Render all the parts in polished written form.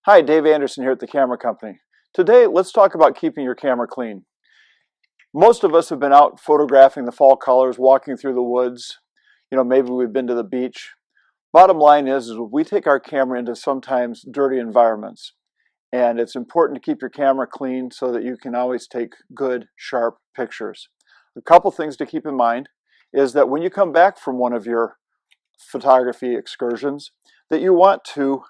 Hi, Dave Anderson here at the Camera Company. Today, let's talk about keeping your camera clean. Most of us have been out photographing the fall colors, walking through the woods. Maybe we've been to the beach. Bottom line is we take our camera into sometimes dirty environments. And it's important to keep your camera clean so that you can always take good, sharp pictures. A couple things to keep in mind is that when you come back from one of your photography excursions, that you want to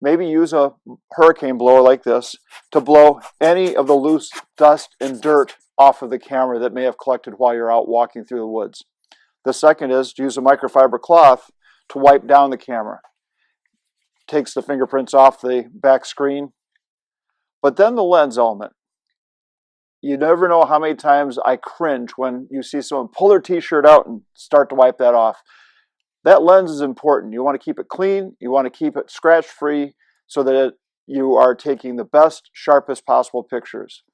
maybe use a hurricane blower like this to blow any of the loose dust and dirt off of the camera that may have collected while you're out walking through the woods. The second is to use a microfiber cloth to wipe down the camera. Takes the fingerprints off the back screen. But then the lens element. You never know how many times I cringe when you see someone pull their t-shirt out and start to wipe that off. That lens is important. You want to keep it clean. You want to keep it scratch-free so that you are taking the best, sharpest possible pictures.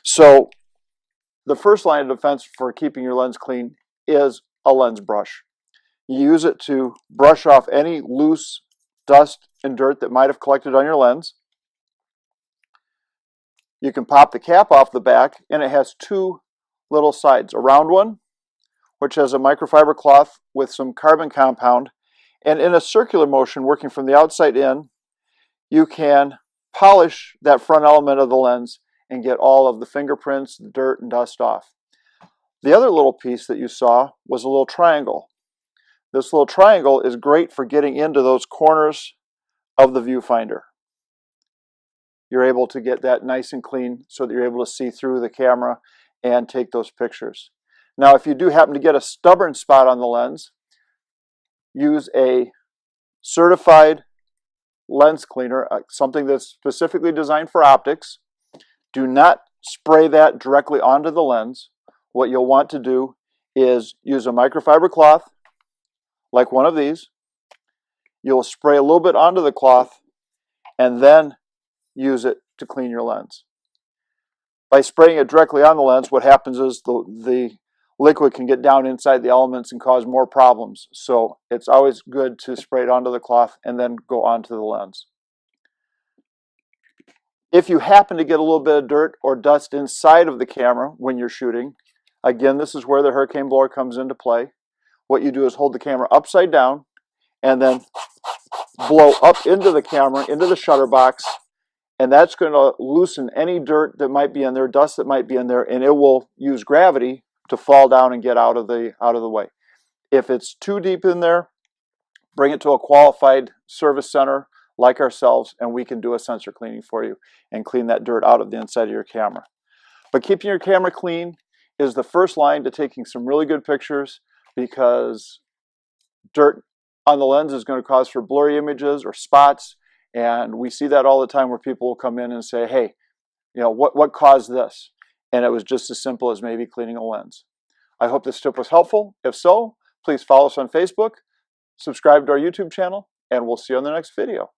So the first line of defense for keeping your lens clean is a lens brush. You use it to brush off any loose dust and dirt that might have collected on your lens. You can pop the cap off the back, and it has two little sides. A round one, which has a microfiber cloth with some carbon compound, and in a circular motion working from the outside in, you can polish that front element of the lens and get all of the fingerprints, the dirt, and dust off. The other little piece that you saw was a little triangle. This little triangle is great for getting into those corners of the viewfinder. You're able to get that nice and clean so that you're able to see through the camera and take those pictures. Now, if you do happen to get a stubborn spot on the lens, use a certified lens cleaner, something that's specifically designed for optics. Do not spray that directly onto the lens. What you'll want to do is use a microfiber cloth, like one of these. You'll spray a little bit onto the cloth and then use it to clean your lens. By spraying it directly on the lens, what happens is the liquid can get down inside the elements and cause more problems. So it's always good to spray it onto the cloth and then go onto the lens. If you happen to get a little bit of dirt or dust inside of the camera when you're shooting, again, this is where the hurricane blower comes into play. What you do is hold the camera upside down and then blow up into the camera, into the shutter box, and that's going to loosen any dirt that might be in there, dust that might be in there, and it will use gravity to fall down and get out of the way. If it's too deep in there, bring it to a qualified service center like ourselves, and we can do a sensor cleaning for you and clean that dirt out of the inside of your camera. But keeping your camera clean is the first line to taking some really good pictures, because dirt on the lens is going to cause for blurry images or spots, and we see that all the time where people will come in and say, hey, what caused this? And it was just as simple as maybe cleaning a lens. I hope this tip was helpful. If so, please follow us on Facebook, subscribe to our YouTube channel, and we'll see you on the next video.